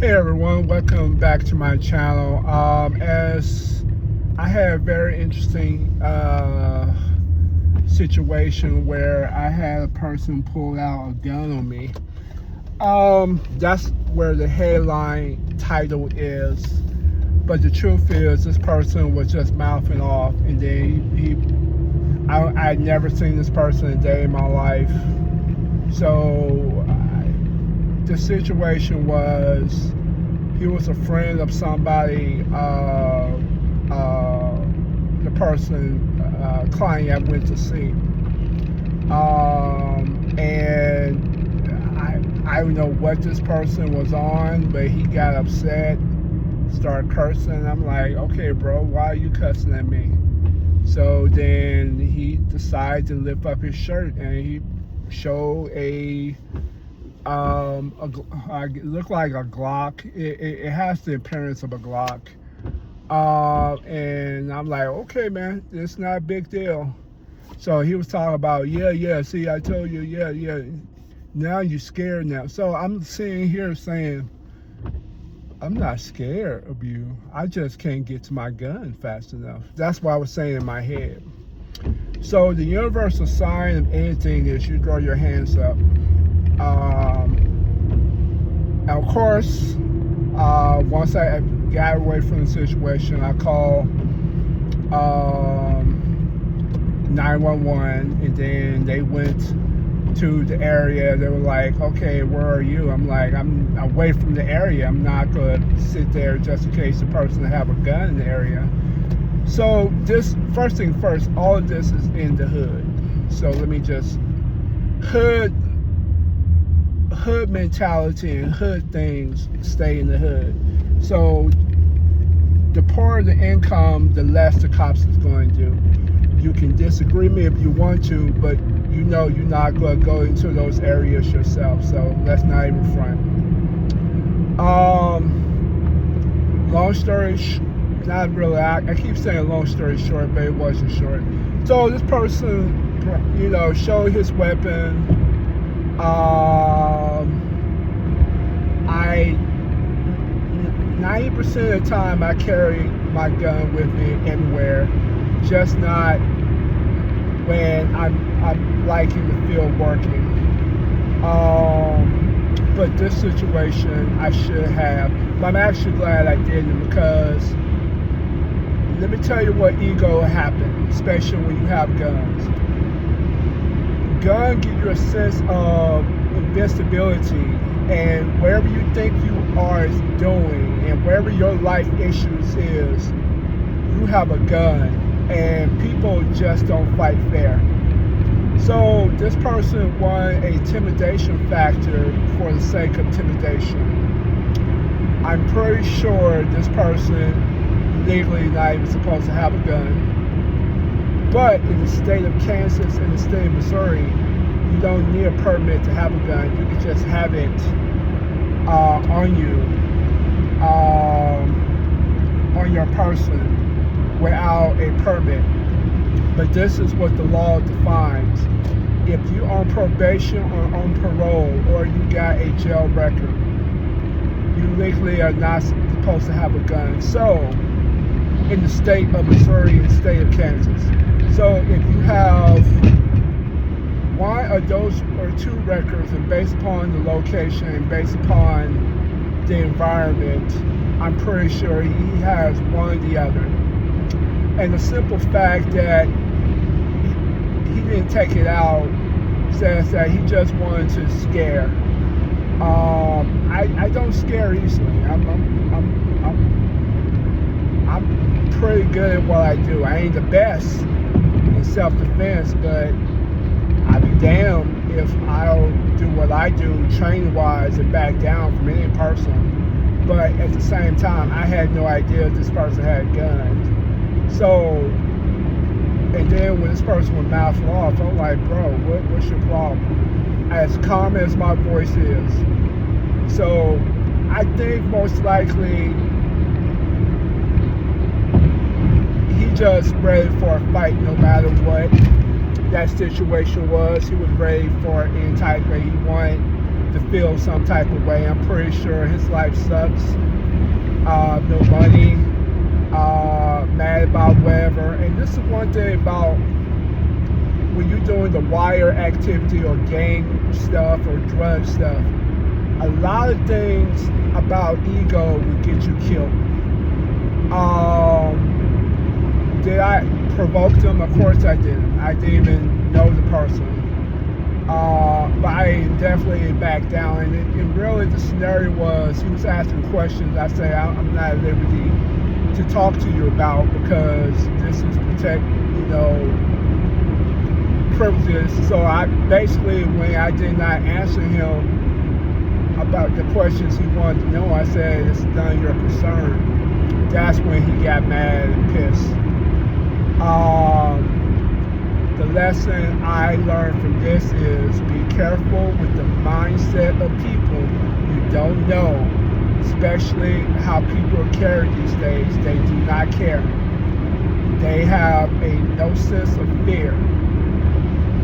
Hey everyone, welcome back to my channel. As I had a very interesting situation where I had a person pull out a gun on me. That's where the headline title is. But the truth is, this person was just mouthing off, and then I'd never seen this person a day in my life. So the situation was, he was a friend of somebody, the person, client I went to see. And I don't know what this person was on, but he got upset, started cursing. I'm like, okay, bro, why are you cussing at me? So then he decided to lift up his shirt and he showed it looked like a Glock. It has the appearance of a Glock. And I'm like, okay, man, it's not a big deal. So he was talking about, yeah, see, I told you, yeah. Now you're scared now. So I'm sitting here saying, I'm not scared of you. I just can't get to my gun fast enough. That's what I was saying in my head. So the universal sign of anything is you throw your hands up. Of course, once I got away from the situation, I called 911, and then they went to the area. They were like, okay, where are you? I'm like, I'm away from the area. I'm not going to sit there just in case the person have a gun in the area. So this, first thing first, all of this is in the hood. So let me just, hood mentality and hood things stay in the hood. So the poorer the income, the less the cops is going to do. You can disagree with me if you want to, but you know you're not going to go into those areas yourself. So let's not even front. Long story not really, I keep saying long story short, but it wasn't short. So this person, showed his weapon. 90% of the time I carry my gun with me everywhere, just not when I'm liking the field working. But this situation I should have, but I'm actually glad I didn't, because let me tell you what ego happens, especially when you have guns. Gun give you a sense of invincibility, and wherever you think you are doing, and wherever your life issues is, you have a gun, and people just don't fight fair. So this person won a intimidation factor for the sake of intimidation. I'm pretty sure this person legally not even supposed to have a gun. But in the state of Kansas and the state of Missouri, you don't need a permit to have a gun. You can just have it on you, on your person, without a permit. But this is what the law defines. If you're on probation or on parole, or you got a jail record, you legally are not supposed to have a gun. So, in the state of Missouri and the state of Kansas. So if you have one of those or two records, and based upon the location and based upon the environment, I'm pretty sure he has one or the other. And the simple fact that he didn't take it out says that he just wanted to scare. I don't scare easily. I'm pretty good at what I do. I ain't the best in self-defense, but I'd be damned if I'll do what I do training-wise and back down from any person. But at the same time, I had no idea this person had guns. So, and then when this person was mouthing off, I'm like, bro, what's your problem? As calm as my voice is. So, I think most likely he just ready for a fight no matter what that situation was. He was ready for any type, but he wanted to feel some type of way. I'm pretty sure his life sucks. No money, mad about whatever. And this is one thing about when you're doing the wire activity or gang stuff or drug stuff. A lot of things about ego will get you killed. Did I provoke them? Of course I didn't. I didn't even know the person. But I definitely backed down. And really the scenario was he was asking questions I say I'm not at liberty to talk to you about because this is privileges. So I basically, when I did not answer him about the questions he wanted to know, I said, it's none of your concern. That's when he got mad and pissed. The lesson I learned from this is be careful with the mindset of people you don't know, especially how people carry these days. They do not care. They have a no sense of fear.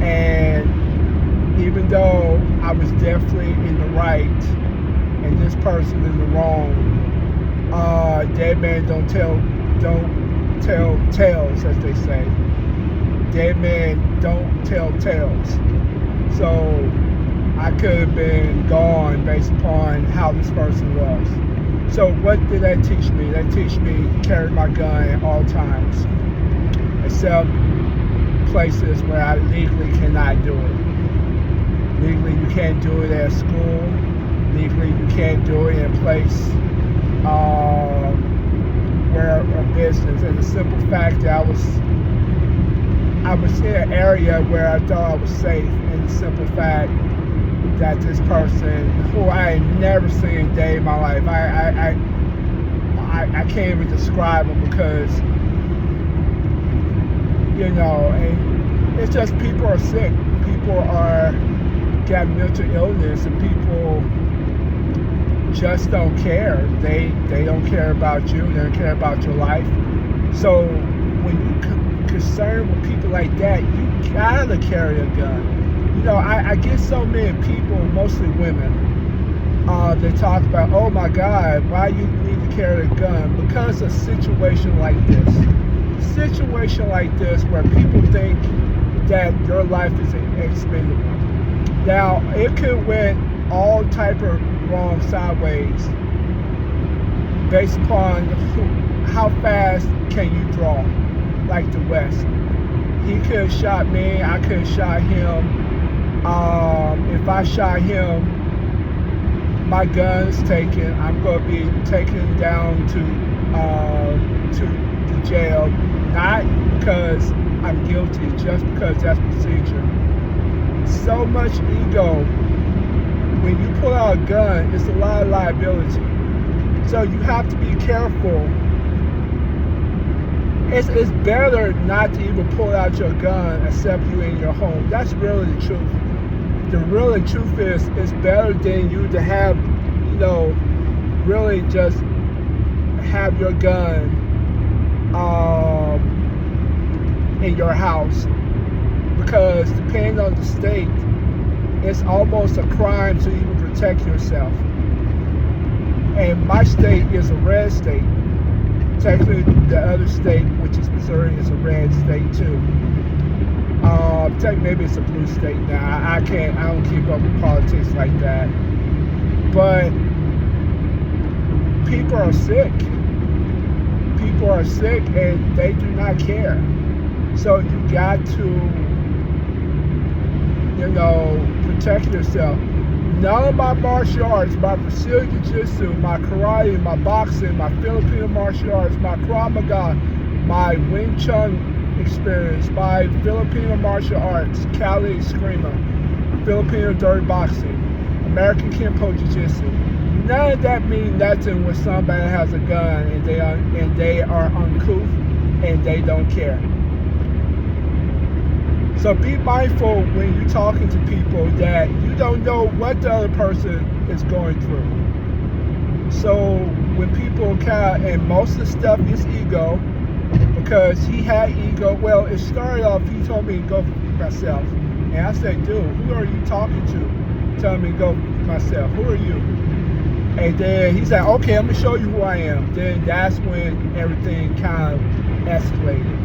And even though I was definitely in the right and this person in the wrong, dead man don't tell tales, as they say. Dead men don't tell tales. So I could have been gone based upon how this person was. So what did that teach me? That teach me to carry my gun at all times, except places where I legally cannot do it. Legally you can't do it at school. Legally you can't do it in a place where a business. And the simple fact that I was in an area where I thought I was safe, and the simple fact that this person, who I had never seen a day in my life, I can't even describe him because, and it's just people are sick. People are got mental illness, and people just don't care. They don't care about you. They don't care about your life. So when you concerned with people like that, you gotta carry a gun. I get so many people, mostly women, they talk about, oh my God, why you need to carry a gun? Because a situation like this where people think that your life is expendable. Now, it could went all type of wrong sideways based upon how fast can you draw, like the West. He could have shot me, I could have shot him. If I shot him, my gun's taken. I'm going to be taken down to the jail, not because I'm guilty, just because that's procedure. So much ego. When you pull out a gun, it's a lot of liability. So you have to be careful. It's better not to even pull out your gun except you in your home. That's really the truth. The really truth is, it's better than you to have, really just have your gun in your house. Because depending on the state, it's almost a crime to even protect yourself. And my state is a red state. Technically, the other state, which is Missouri, is a red state too. Maybe it's a blue state now. I don't keep up with politics like that. But people are sick. People are sick and they do not care. So you got to, protect yourself. None of my martial arts, my Brazilian Jiu-Jitsu, my karate, my boxing, my Filipino martial arts, my Krav Maga, my Wing Chun experience, my Filipino martial arts, Cali Eskrima, Filipino dirty boxing, American Kempo Jiu-Jitsu. None of that means nothing when somebody has a gun and they are uncouth and they don't care. So be mindful when you're talking to people that you don't know what the other person is going through. So when people and most of the stuff is ego, because he had ego. Well, it started off, he told me to go for myself. And I said, dude, who are you talking to? Telling me to go for myself, who are you? And then he's like, okay, I'm gonna show you who I am. Then that's when everything kind of escalated.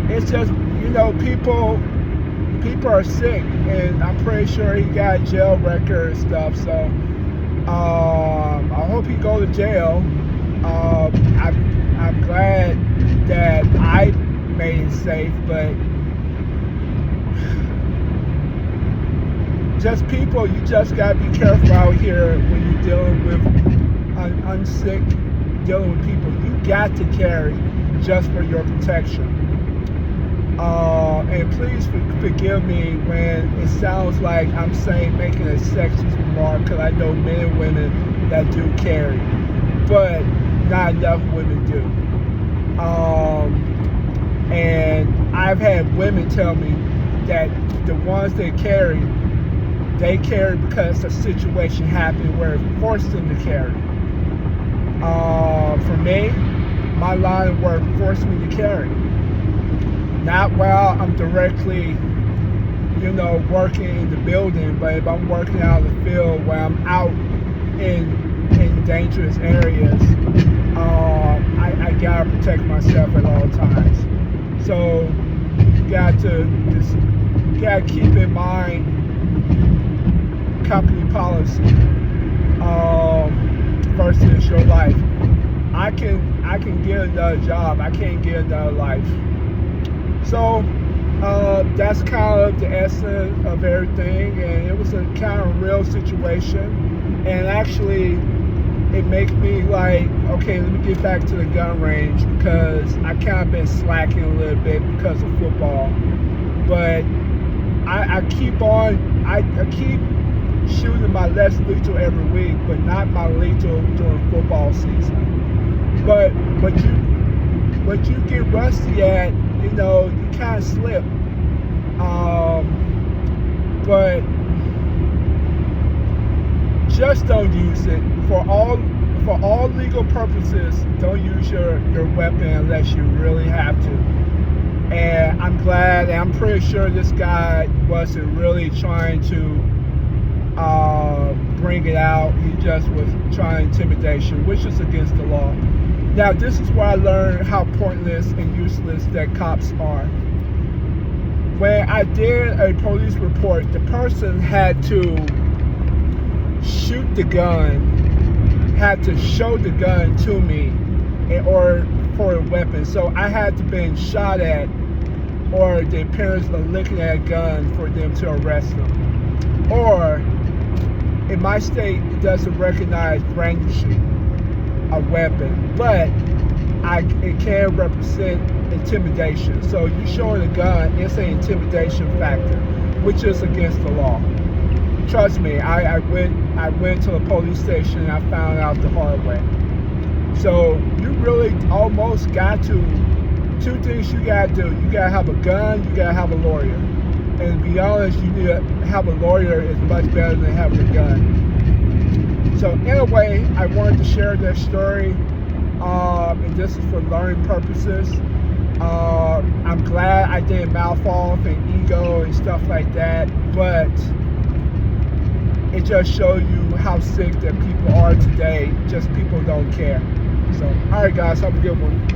It's just, people are sick, and I'm pretty sure he got a jail record and stuff. So I hope he go to jail. I'm glad that I made it safe, but just people, you just gotta be careful out here when you're dealing with unsick, dealing with people. You got to carry just for your protection. And please forgive me when it sounds like I'm making a sexist remark, because I know men and women that do carry, but not enough women do. And I've had women tell me that the ones they carry because a situation happened where it forced them to carry. For me, my line of work forced me to carry. Not while I'm directly, working in the building, but if I'm working out in the field where I'm out in dangerous areas, I gotta protect myself at all times. So you gotta keep in mind company policy versus your life. I can get another job. I can't get another life. So that's kind of the essence of everything, and it was a kind of real situation. And actually, it makes me like, okay, let me get back to the gun range, because I kind of been slacking a little bit because of football. But I keep shooting my less lethal every week, but not my lethal during football season. But you get rusty at, you kind of slip. But just don't use it for all legal purposes. Don't use your weapon unless you really have to. And I'm glad, and I'm pretty sure this guy wasn't really trying to bring it out. He just was trying intimidation, which is against the law. Now, this is where I learned how pointless and useless that cops are. When I did a police report, the person had to shoot the gun, had to show the gun to me in order for a weapon. So I had to be shot at, or their parents are looking at a gun for them to arrest them. Or in my state, it doesn't recognize brandishing a weapon, but it can represent intimidation. So you showing a gun, it's an intimidation factor, which is against the law. Trust me, I went to the police station and I found out the hard way. So you really almost got to, two things you gotta do. You gotta have a gun, you gotta have a lawyer. And to be honest, you need to have a lawyer is much better than having a gun. So anyway, I wanted to share that story, and this is for learning purposes. I'm glad I didn't mouth off and ego and stuff like that, but it just shows you how sick that people are today. Just people don't care. So, all right, guys, have a good one.